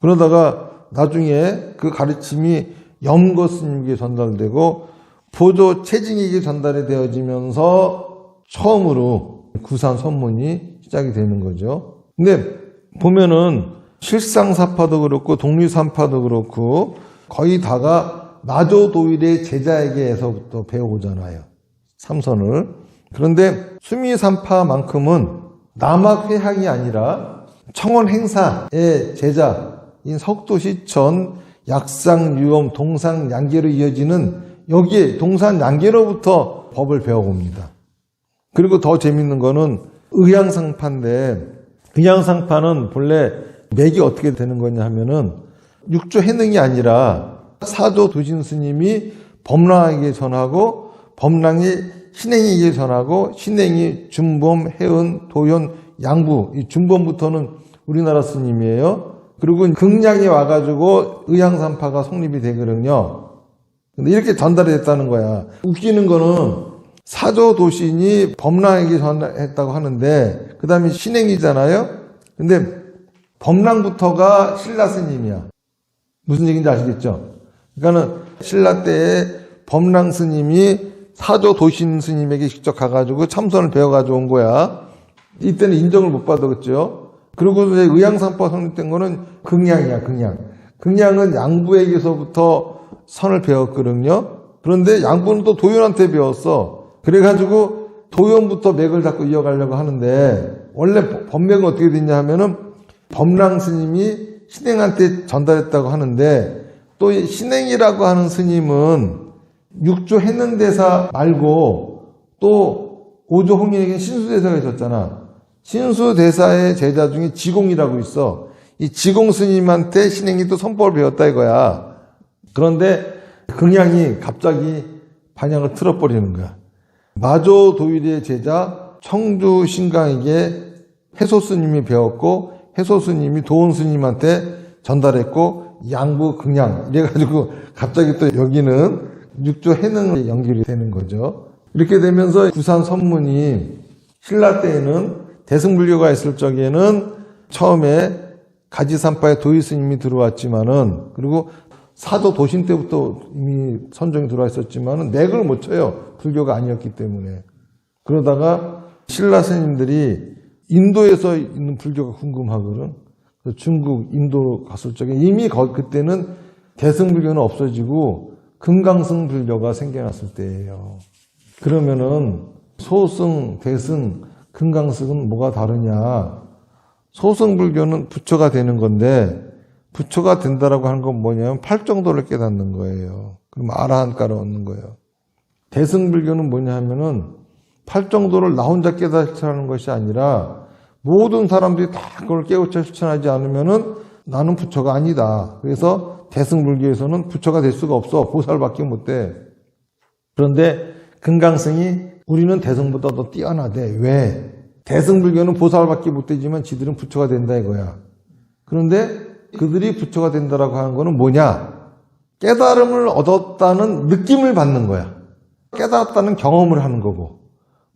그러다가 나중에 그 가르침이 염거스님에게 전달되고 보조 채징에게 전달이 되어지면서 처음으로 구산 선문이 시작이 되는 거죠. 근데 보면은 실상사파도 그렇고 독립산파도 그렇고 거의 다가 마조도일의 제자에게서부터 배워오잖아요. 삼선을. 그런데 수미산파만큼은 남학회향이 아니라 청원행사의 제자인 석도시천, 약상, 유엄, 동상, 양계로 이어지는 여기에 동산 양계로부터 법을 배워봅니다. 그리고 더 재밌는 거는 의향상파인데 의향상파는 본래 맥이 어떻게 되는 거냐 하면은 육조 해능이 아니라 사조 도신 스님이 법랑에게 전하고 법랑이 신행에게 전하고 신행이 준범, 해은, 도현, 양부 이 준범부터는 우리나라 스님이에요. 그리고 극량이 와가지고 의향산파가 성립이 되거든요. 근데 이렇게 전달이 됐다는 거야. 웃기는 거는 사조 도신이 법랑에게 전했다고 하는데 그 다음에 신행이잖아요. 근데 법랑부터가 신라 스님이야. 무슨 얘기인지 아시겠죠? 그러니까는 신라 때에 법랑 스님이 사조 도신 스님에게 직접 가가지고 참선을 배워가지고 온 거야. 이때는 인정을 못 받았겠죠. 그리고 의향산파 성립된 거는 극량이야, 극량. 극량은 양부에게서부터 선을 배웠거든요. 그런데 양부는 또 도연한테 배웠어. 그래가지고 도연부터 맥을 잡고 이어가려고 하는데 원래 법맥은 어떻게 됐냐 하면은 법랑 스님이 신행한테 전달했다고 하는데 또 신행이라고 하는 스님은 육조 해능대사 말고 또 오조 홍인에게 신수대사가 있었잖아. 신수대사의 제자 중에 지공이라고 있어. 이 지공 스님한테 신행이 또 선법을 배웠다 이거야. 그런데 극량이 갑자기 반향을 틀어버리는 거야. 마조도일의 제자 청주 신강에게 해소 스님이 배웠고 해소 스님이 도원 스님한테 전달했고 양부 극량 이래가지고 갑자기 또 여기는 육조 해능에 연결이 되는 거죠. 이렇게 되면서 구산 선문이 신라 때에는 대승불교가 있을 적에는 처음에 가지산파의 도의스님이 들어왔지만은 그리고 사조 도신 때부터 이미 선종이 들어와 있었지만은 맥을 못 쳐요. 불교가 아니었기 때문에. 그러다가 신라 스님들이 인도에서 있는 불교가 궁금하거든. 그래서 중국, 인도 갔을 적에 이미 그때는 대승불교는 없어지고 금강승 불교가 생겨났을 때예요. 그러면은 소승, 대승, 금강승은 뭐가 다르냐? 소승불교는 부처가 되는 건데 부처가 된다라고 하는 건 뭐냐면 팔정도를 깨닫는 거예요. 그럼 아라한가를 얻는 거예요. 대승불교는 뭐냐 하면은 팔정도를 나 혼자 깨닫자는 것이 아니라 모든 사람들이 다 그걸 깨우쳐 실천하지 않으면은 나는 부처가 아니다. 그래서 대승불교에서는 부처가 될 수가 없어. 보살밖에 못 돼. 그런데 금강승이 우리는 대승보다 더 뛰어나대. 왜? 대승불교는 보살밖에 못 되지만 지들은 부처가 된다 이거야. 그런데 그들이 부처가 된다라고 하는 거는 뭐냐? 깨달음을 얻었다는 느낌을 받는 거야. 깨달았다는 경험을 하는 거고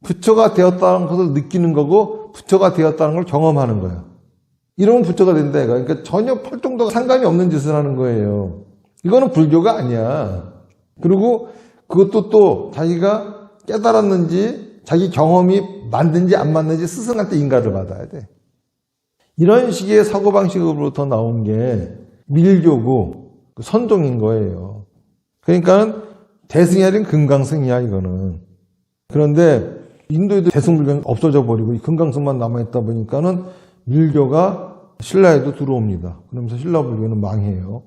부처가 되었다는 것을 느끼는 거고 부처가 되었다는 걸 경험하는 거야. 이러면 부처가 된다 이거야. 그러니까 전혀 팔정도가 상관이 없는 짓을 하는 거예요. 이거는 불교가 아니야. 그리고 그것도 또 자기가 깨달았는지 자기 경험이 맞는지 안 맞는지 스승한테 인가를 받아야 돼. 이런 식의 사고방식으로부터 나온 게 밀교고 선종인 거예요. 그러니까 대승이 아닌 금강승이야 이거는. 그런데 인도에도 대승불교는 없어져 버리고 이 금강승만 남아있다 보니까는 밀교가 신라에도 들어옵니다. 그러면서 신라불교는 망해요.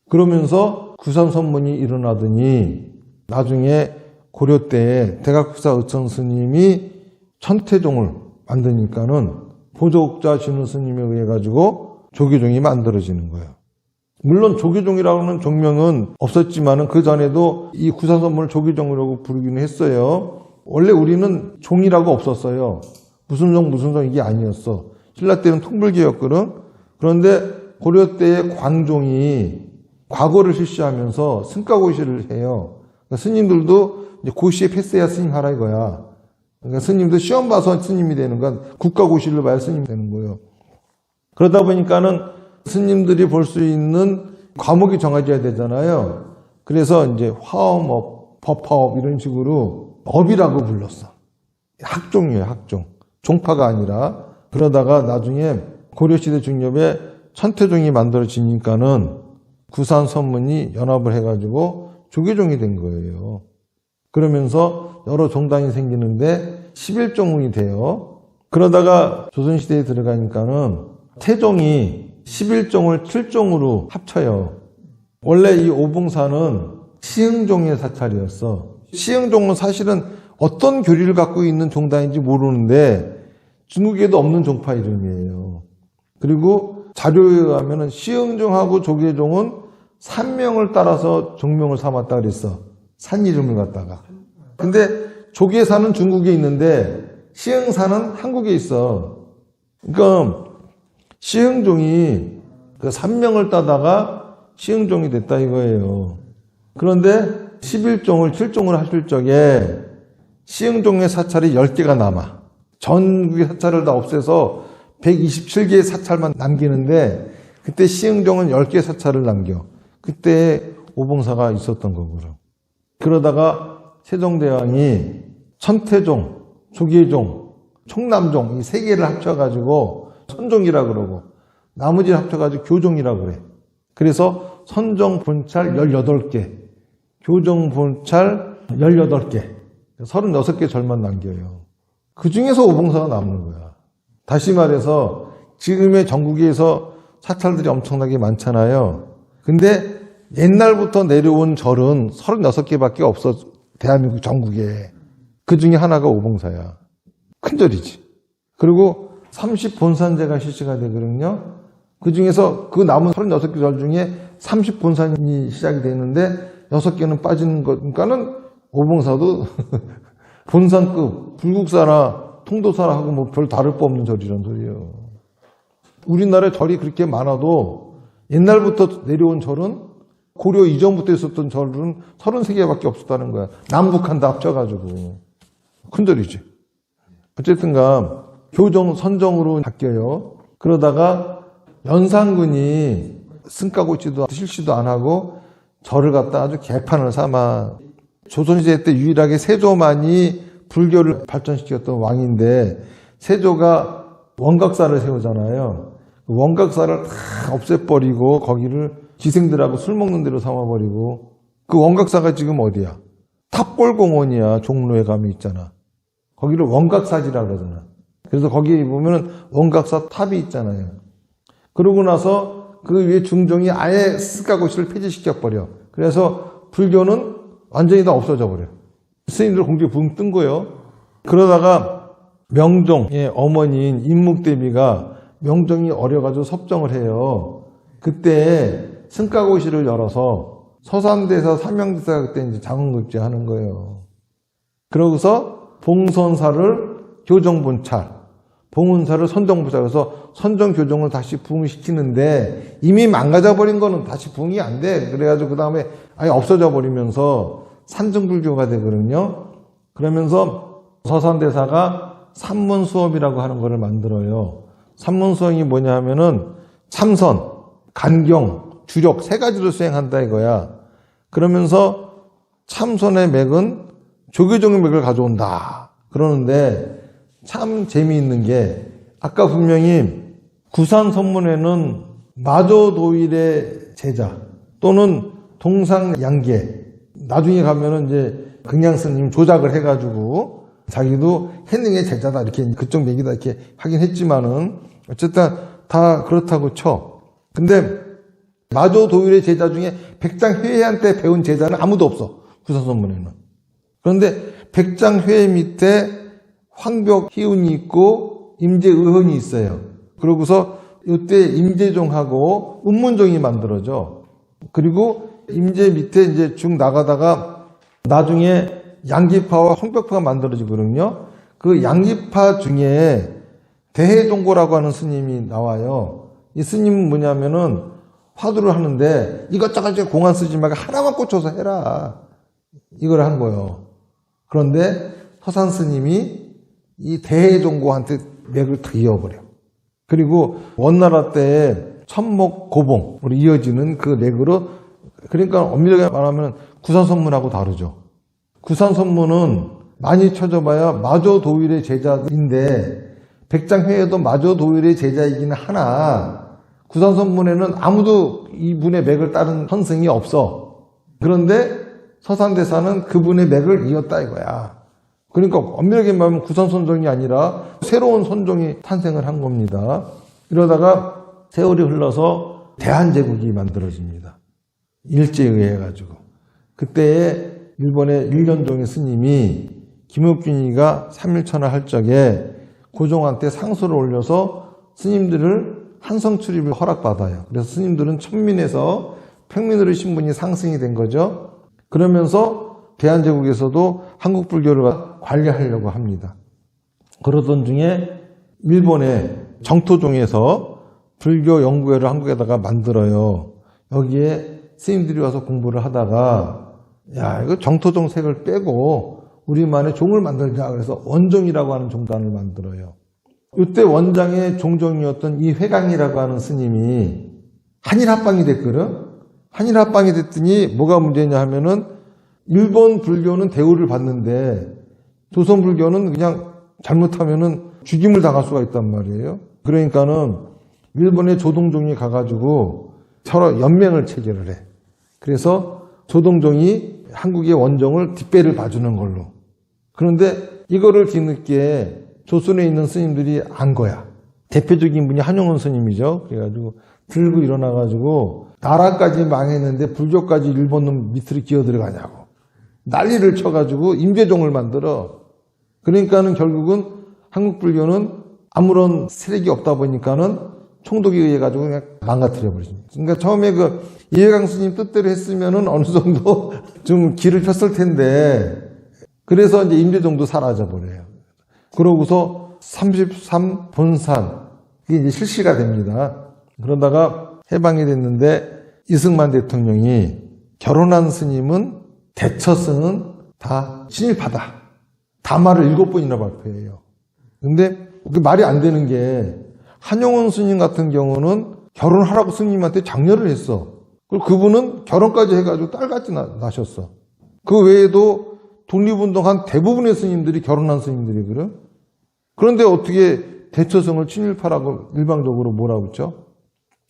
그러면서 구산선문이 일어나더니 나중에 고려 때에 대각국사 의천 스님이 천태종을 만드니까는 보족자 진우 스님에 의해 가지고 조계종이 만들어지는 거예요. 물론 조계종이라는 종명은 없었지만은 그 전에도 이 구산선문을 조계종이라고 부르기는 했어요. 원래 우리는 종이라고 없었어요. 무슨 종 이게 아니었어. 신라 때는 통불교였거든. 그런데 고려 때의 광종이 과거를 실시하면서 승가고시를 해요. 그러니까 스님들도 이제 고시에 패스해야 스님 하라 이거야. 그러니까 스님도 시험 봐서 스님이 되는 건 국가고시를 봐야 스님이 되는 거예요. 그러다 보니까는 스님들이 볼 수 있는 과목이 정해져야 되잖아요. 그래서 이제 화엄업, 법화업 이런 식으로 업이라고 불렀어. 학종이에요, 학종. 종파가 아니라. 그러다가 나중에 고려시대 중엽에 천태종이 만들어지니까는 구산선문이 연합을 해가지고 조계종이 된 거예요. 그러면서 여러 종단이 생기는데 11종이 돼요. 그러다가 조선시대에 들어가니까는 태종이 11종을 7종으로 합쳐요. 원래 이 오봉사는 시흥종의 사찰이었어. 시흥종은 사실은 어떤 교리를 갖고 있는 종단인지 모르는데 중국에도 없는 종파 이름이에요. 그리고 자료에 의하면 시흥종하고 조계종은 산명을 따라서 종명을 삼았다 그랬어. 산 이름을 갖다가. 근데 조계산은 중국에 있는데 시흥산은 한국에 있어. 그러니까 시흥종이 그 산명을 따다가 시흥종이 됐다 이거예요. 그런데 11종을 7종을 하실 적에 시흥종의 사찰이 10개가 남아. 전국의 사찰을 다 없애서 127개의 사찰만 남기는데 그때 시흥종은 10개의 사찰을 남겨. 그때 오봉사가 있었던 거고요. 그러다가 세종대왕이 천태종, 조계종, 총남종 이 세 개를 합쳐가지고 선종이라 그러고 나머지를 합쳐가지고 교종이라 그래. 그래서 선종 본찰 18개, 교종 본찰 18개, 36개 절만 남겨요. 그 중에서 오봉사가 남는 거야. 다시 말해서 지금의 전국에서 사찰들이 엄청나게 많잖아요. 근데 옛날부터 내려온 절은 36개밖에 없어. 대한민국 전국에. 그 중에 하나가 오봉사야. 큰 절이지. 그리고 30본산제가 실시가 되거든요. 그 중에서 그 남은 36개 절 중에 30본산이 시작이 되는데 6개는 빠지는 거니까는 오봉사도 본산급 불국사나 통도사나 하고 뭐 별 다를 바 없는 절이란 소리예요. 우리나라에 절이 그렇게 많아도 옛날부터 내려온 절은 고려 이전부터 있었던 절은 33개밖에 없었다는 거야. 남북한 다 합쳐가지고. 큰 절이지. 어쨌든가 교종, 선종으로 바뀌어요. 그러다가 연산군이 승가고치도 실시도 안 하고 절을 갖다 아주 개판을 삼아. 조선시대 때 유일하게 세조만이 불교를 발전시켰던 왕인데 세조가 원각사를 세우잖아요. 원각사를 다 없애버리고 거기를 기생들하고 술 먹는 데로 삼아버리고 그 원각사가 지금 어디야? 탑골공원이야. 종로에 가면 있잖아. 거기를 원각사지라 그러잖아. 그래서 거기에 보면은 원각사 탑이 있잖아요. 그러고 나서 그 위에 중종이 아예 스가고시를 폐지시켜버려. 그래서 불교는 완전히 다 없어져 버려. 스님들 공주에 붕 뜬 거예요. 그러다가 명종의 어머니인 인묵대비가 명종이 어려가지고 섭정을 해요. 그때 승가고시를 열어서 서산대사, 삼명대사가 그때 이제 장원급제 하는 거예요. 그러고서 봉선사를 교정본찰, 봉은사를 선정부찰, 그래서 선정교정을 다시 부흥시키는데 이미 망가져버린 거는 다시 부흥이 안 돼. 그래가지고 그 다음에 아예 없어져 버리면서 산증불교가 되거든요. 그러면서 서산대사가 산문수업이라고 하는 거를 만들어요. 산문수업이 뭐냐 하면은 참선, 간경, 주력 세 가지를 수행한다 이거야. 그러면서 참선의 맥은 조계종의 맥을 가져온다. 그러는데 참 재미있는 게 아까 분명히 구산선문에는 마조도일의 제자 또는 동상양계 나중에 가면은 이제 극양스님 조작을 해가지고 자기도 해능의 제자다 이렇게 그쪽 얘기다 이렇게 하긴 했지만은 어쨌든 다 그렇다고 쳐. 근데 마조도일의 제자 중에 백장회의한테 배운 제자는 아무도 없어. 구산선문에는. 그런데 백장회의 밑에 황벽희운이 있고 임재의헌이 있어요. 그러고서 이때 임재종하고 은문종이 만들어져. 그리고 임재 밑에 이제 쭉 나가다가 나중에 양기파와 황벽파가 만들어지거든요. 그 양기파 중에 대해종고라고 하는 스님이 나와요. 이 스님은 뭐냐면은 화두를 하는데 이것저것 공안 쓰지 말고 하나만 꽂혀서 해라. 이걸 한 거예요. 그런데 서산 스님이 이 대해종고한테 맥을 다 이어버려. 그리고 원나라 때 천목 고봉으로 이어지는 그 맥으로, 그러니까 엄밀하게 말하면 구산선문하고 다르죠. 구산선문은 많이 쳐져봐야 마조도일의 제자인데 백장회에도 마조도일의 제자이기는 하나 구산선문에는 아무도 이분의 맥을 따른 선승이 없어. 그런데 서산대사는 그분의 맥을 이었다 이거야. 그러니까 엄밀하게 말하면 구산선종이 아니라 새로운 선종이 탄생을 한 겁니다. 이러다가 세월이 흘러서 대한제국이 만들어집니다. 일제에 의해 가지고. 그때에 일본의 일련종의 스님이 김옥균이가 3일천하 할 적에 고종한테 상소를 올려서 스님들을 한성 출입을 허락받아요. 그래서 스님들은 천민에서 평민으로 신분이 상승이 된 거죠. 그러면서 대한제국에서도 한국 불교를 관리하려고 합니다. 그러던 중에 일본의 정토종에서 불교 연구회를 한국에다가 만들어요. 여기에 스님들이 와서 공부를 하다가 야, 이거 정토종 색을 빼고 우리만의 종을 만들자. 그래서 원종이라고 하는 종단을 만들어요. 이때 원장의 종종이었던 이 회강이라고 하는 스님이 한일합방이 됐거든. 한일합방이 됐더니 뭐가 문제냐 하면은 일본 불교는 대우를 받는데 조선 불교는 그냥 잘못하면은 죽임을 당할 수가 있단 말이에요. 그러니까는 일본의 조동종이 가가지고 서로 연맹을 체결을 해. 그래서 조동종이 한국의 원종을 뒷배를 봐주는 걸로. 그런데 이거를 뒤늦게 조선에 있는 스님들이 안 거야. 대표적인 분이 한용운 스님이죠. 그래가지고 들고 일어나가지고 나라까지 망했는데 불교까지 일본 놈 밑으로 기어 들어가냐고 난리를 쳐가지고 임재종을 만들어. 그러니까는 결국은 한국 불교는 아무런 세력이 없다 보니까는 총독에 의해 가지고 그냥 망가뜨려 버리십니다. 그러니까 처음에 그 이해강 스님 뜻대로 했으면은 어느 정도 좀 길을 폈을 텐데 그래서 이제 임재종도 사라져 버려요. 그러고서 33 본산 이게 이제 실시가 됩니다. 그러다가 해방이 됐는데 이승만 대통령이 결혼한 스님은 대처승은 다 친일파다. 다말을 7번이나 발표해요. 근데 그 말이 안 되는 게 한용운 스님 같은 경우는 결혼하라고 스님한테 장려를 했어. 그리고 그분은 결혼까지 해가지고 딸같이 나셨어. 그 외에도 독립운동한 대부분의 스님들이 결혼한 스님들이거든. 그런데 어떻게 대처승을 친일파라고 일방적으로 몰아붙여?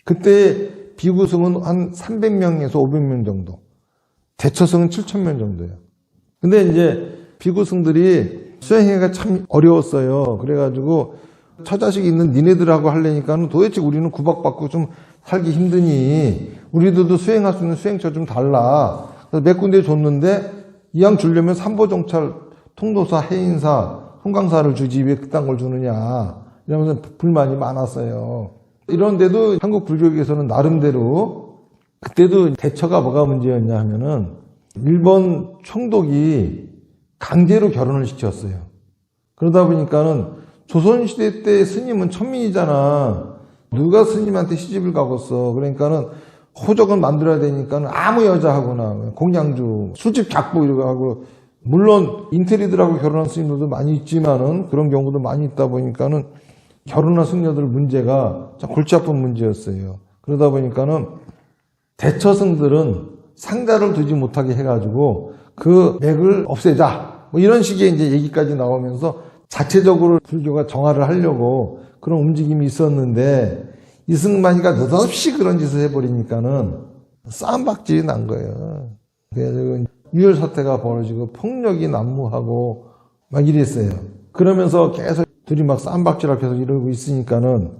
그때 비구승은 한 300명에서 500명 정도. 대처승은 7,000명 정도예요. 근데 이제 비구승들이 수행하기가 참 어려웠어요. 그래가지고 처자식 있는 니네들하고 하려니까는 도대체 우리는 구박받고 좀 살기 힘드니 우리들도 수행할 수 있는 수행처 좀 달라. 그래서 몇 군데 줬는데 이왕 주려면 삼보정찰, 통도사, 해인사, 송강사를 주지 왜 그딴 걸 주느냐 이러면서 불만이 많았어요. 이런데도 한국 불교계에서는 나름대로 그때도 대처가 뭐가 문제였냐 하면은 일본 총독이 강제로 결혼을 시켰어요. 그러다 보니까는 조선시대 때 스님은 천민이잖아. 누가 스님한테 시집을 가겠어. 그러니까는 호적은 만들어야 되니까는 아무 여자하고나 공양주, 술집 작부 이러고 하고 물론 인테리들하고 결혼한 스님들도 많이 있지만은 그런 경우도 많이 있다 보니까는 결혼한 승려들 문제가 참 골치 아픈 문제였어요. 그러다 보니까는 대처승들은 상자를 두지 못하게 해가지고 그 맥을 없애자. 뭐 이런 식의 이제 얘기까지 나오면서 자체적으로 불교가 정화를 하려고 그런 움직임이 있었는데 이승만이가 느닷없이 그런 짓을 해버리니까는 쌈박질이 난 거예요. 그래서 유혈 사태가 벌어지고 폭력이 난무하고 막 이랬어요. 그러면서 계속 둘이 막 쌈박질하고 계속 이러고 있으니까는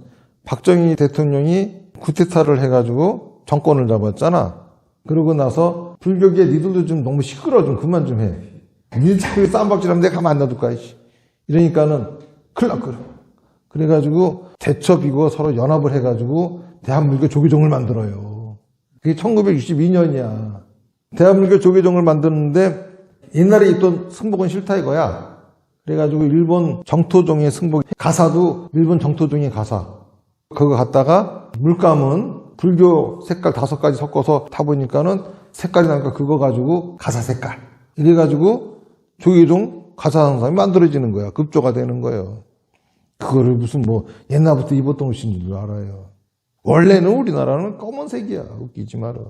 박정희 대통령이 쿠데타를 해가지고 정권을 잡았잖아. 그러고 나서 불교계 니들도 좀 너무 시끄러워, 좀 그만 좀 해. 니들 자꾸 쌈박질하면 내가 가만 안 놔둘까 이러니까는 큰일 났거든. 그래가지고 대첩이고 서로 연합을 해가지고 대한불교 조계종을 만들어요. 그게 1962년이야. 대한불교 조계종을 만드는데 옛날에 있던 승복은 싫다 이거야. 그래가지고 일본 정토종의 승복, 가사도 일본 정토종의 가사. 그거 갖다가 물감은 불교 색깔 5가지 섞어서 타보니까는 색깔이 나니까 그거 가지고 가사 색깔. 이래가지고 조계종 가사상상이 만들어지는 거야. 급조가 되는 거예요. 그거를 무슨 뭐 옛날부터 입었던 옷인 줄 알아요. 원래는 우리나라는 검은색이야. 웃기지 마라.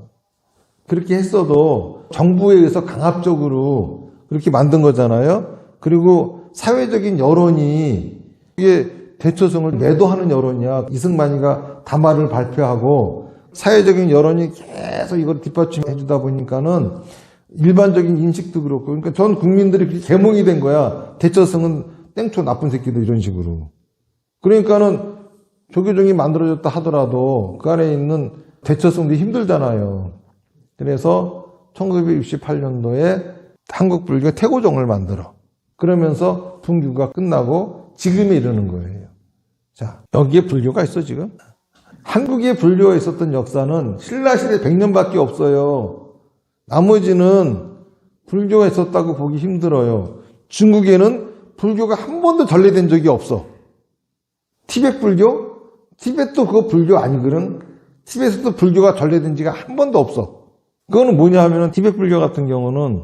그렇게 했어도 정부에 의해서 강압적으로 그렇게 만든 거잖아요. 그리고 사회적인 여론이 이게 대처성을 매도하는 여론이야. 이승만이가 담화를 발표하고 사회적인 여론이 계속 이걸 뒷받침해 주다 보니까는 일반적인 인식도 그렇고 그러니까 전 국민들이 그렇게 계몽이 된 거야. 대처성은 땡초 나쁜 새끼들 이런 식으로. 그러니까는 조계종이 만들어졌다 하더라도 그 안에 있는 대처성도 힘들잖아요. 그래서 1968년도에 한국불교 태고종을 만들어. 그러면서 분규가 끝나고 지금에 이르는 거예요. 자, 여기에 불교가 있어 지금? 한국에 불교가 있었던 역사는 신라시대 100년밖에 없어요. 나머지는 불교가 있었다고 보기 힘들어요. 중국에는 불교가 한 번도 전래된 적이 없어. 티벳 불교? 티벳도 그거 불교 아니거든? 티벳에도 불교가 전래된 지가 한 번도 없어. 그거는 뭐냐 하면은 티벳 불교 같은 경우는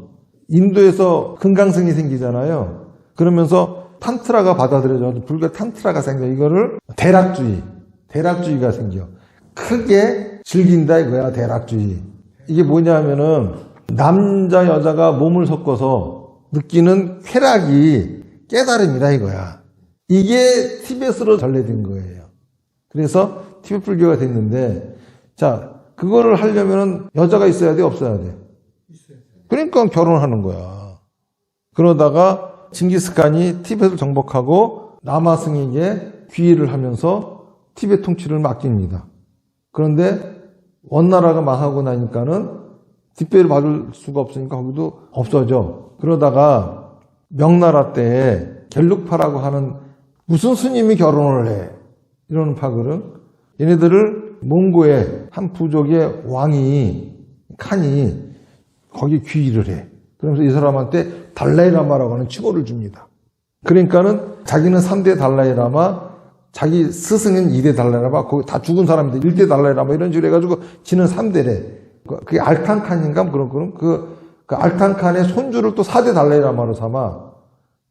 인도에서 금강승이 생기잖아요. 그러면서 탄트라가 받아들여져. 불교 탄트라가 생겨. 이거를 대락주의가 생겨. 크게 즐긴다 이거야, 대락주의. 이게 뭐냐 하면은 남자, 여자가 몸을 섞어서 느끼는 쾌락이 깨달음이다 이거야. 이게 티벳으로 전래된 거예요. 그래서 티벳 불교가 됐는데, 자, 그거를 하려면은 여자가 있어야 돼, 없어야 돼? 그러니까 결혼하는 거야. 그러다가 징기스칸이 티벳을 정복하고 라마승에게 귀의를 하면서 티벳 통치를 맡깁니다. 그런데 원나라가 망하고 나니까는 뒷배를 맞을 수가 없으니까 거기도 없어져. 그러다가 명나라 때에 겔룩파라고 하는 무슨 스님이 결혼을 해. 이러는 파거든. 얘네들을 몽고의 한 부족의 왕이, 칸이 거기 귀의를 해. 그러면서 이 사람한테 달라이라마라고 하는 칭호를 줍니다. 그러니까는 자기는 3대 달라이라마, 자기 스승은 2대 달라이라마, 거기 다 죽은 사람인데 1대 달라이라마 이런 식으로 해가지고 지는 3대래. 그게 알탄칸인가? 그 알탄칸의 손주를 또 4대 달라이라마로 삼아.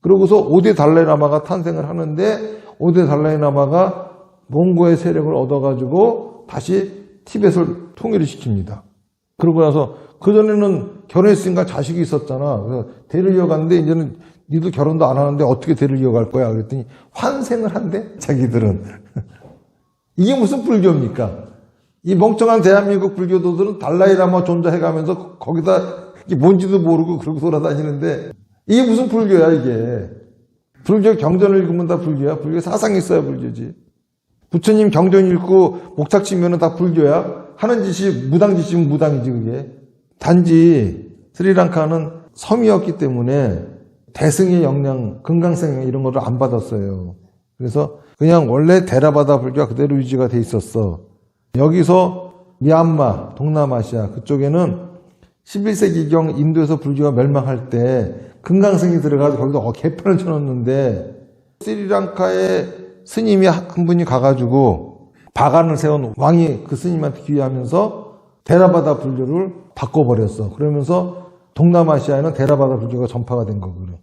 그러고서 5대 달라이라마가 탄생을 하는데 5대 달라이라마가 몽고의 세력을 얻어가지고 다시 티벳을 통일을 시킵니다. 그러고 나서 그전에는 결혼했으니까 자식이 있었잖아. 그래서 대를 이어갔는데 이제는 니도 결혼도 안 하는데 어떻게 대를 이어갈 거야? 그랬더니 환생을 한대, 자기들은. 이게 무슨 불교입니까? 이 멍청한 대한민국 불교도들은 달라이라마 존재해가면서 거기다 뭔지도 모르고 그러고 돌아다니는데 이게 무슨 불교야 이게. 불교 경전을 읽으면 다 불교야. 불교 사상이 있어야 불교지. 부처님 경전 읽고 목탁 치면 다 불교야. 하는 짓이 무당 짓이면 무당이지 그게. 단지 스리랑카는 섬이었기 때문에 대승의 영향, 금강생 이런 거를 안 받았어요. 그래서 그냥 원래 데라바다 불교가 그대로 유지가 돼 있었어. 여기서 미얀마, 동남아시아 그쪽에는 11세기경 인도에서 불교가 멸망할 때 금강승이 들어가서 거기도 개판을 쳐놓는데 스리랑카의 스님이 한 분이 가가지고 바간을 세운 왕이 그 스님한테 귀의하면서 데라바다 불교를 바꿔버렸어. 그러면서 동남아시아에는 데라바다 불교가 전파가 된 거거든.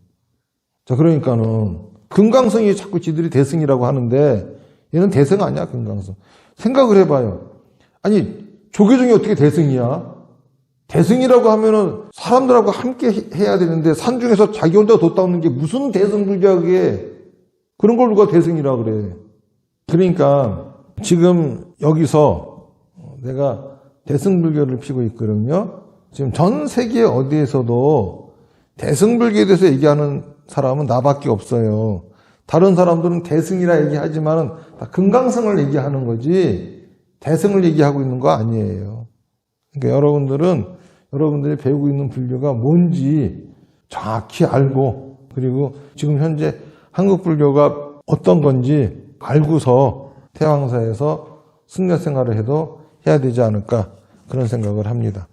자, 그러니까는 금강승이 자꾸 지들이 대승이라고 하는데 얘는 대승 아니야, 금강승. 생각을 해봐요. 아니, 조계종이 어떻게 대승이야? 대승이라고 하면은 사람들하고 함께 해야 되는데 산중에서 자기 혼자 돛 닦는 게 무슨 대승 불교야 그게. 그런 걸 누가 대승이라 그래. 그러니까 지금 여기서 내가 대승불교를 피고 있거든요. 지금 전 세계 어디에서도 대승불교에 대해서 얘기하는 사람은 나밖에 없어요. 다른 사람들은 대승이라 얘기하지만 다 금강승을 얘기하는 거지 대승을 얘기하고 있는 거 아니에요. 그러니까 여러분들이 배우고 있는 불교가 뭔지 정확히 알고, 그리고 지금 현재 한국 불교가 어떤 건지 알고서 태왕사에서 승려 생활을 해야 되지 않을까, 그런 생각을 합니다.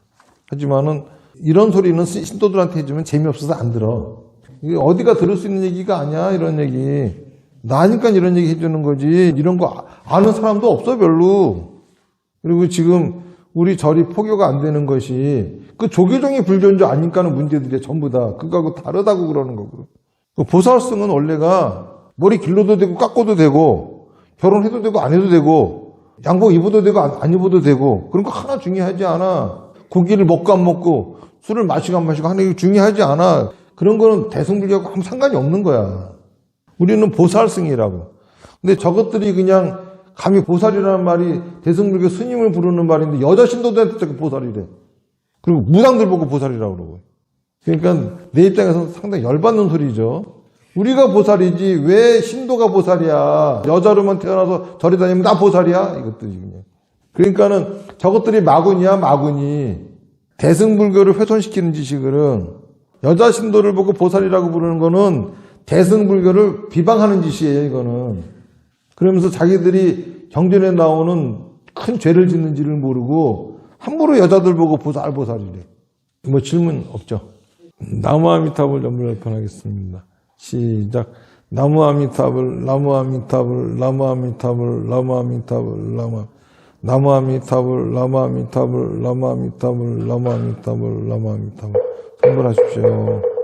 하지만은 이런 소리는 신도들한테 해주면 재미없어서 안 들어. 이게 어디가 들을 수 있는 얘기가 아니야, 이런 얘기. 나니까 이런 얘기 해주는 거지. 이런 거 아는 사람도 없어, 별로. 그리고 지금 우리 절이 포교가 안 되는 것이 그 조계종이 불교인 줄 아니까는 문제들이 전부 다 그거하고 다르다고 그러는 거고. 그 보살승은 원래가 머리 길러도 되고 깎아도 되고 결혼해도 되고 안 해도 되고 양복 입어도 되고 안 입어도 되고 그런 거 하나 중요하지 않아. 고기를 먹고 안 먹고 술을 마시고 안 마시고 하는 게 중요하지 않아. 그런 거는 대승불교하고 아무 상관이 없는 거야. 우리는 보살승이라고. 근데 저것들이 그냥 감히 보살이라는 말이 대승불교 스님을 부르는 말인데 여자 신도들한테 자꾸 보살이래. 그리고 무당들 보고 보살이라고 그러고. 그러니까 내 입장에서 상당히 열받는 소리죠. 우리가 보살이지 왜 신도가 보살이야. 여자로만 태어나서 절에 다니면 나 보살이야. 이것도 지금. 그러니까는 저것들이 마군이야, 마군이. 대승불교를 훼손시키는 짓이거든. 여자 신도를 보고 보살이라고 부르는 거는 대승불교를 비방하는 짓이에요, 이거는. 그러면서 자기들이 경전에 나오는 큰 죄를 짓는지를 모르고 함부로 여자들 보고 보살이래. 뭐 질문 없죠? 나무아미타불 연불열편하겠습니다. 시작. 나무아미타불, 나무아미타불, 나무아미타불, 나무아미타불, 나무아미타불, 나무아미타불, 나무아미타불, 나무아미타불, 나무아미타불. 성불하십시오.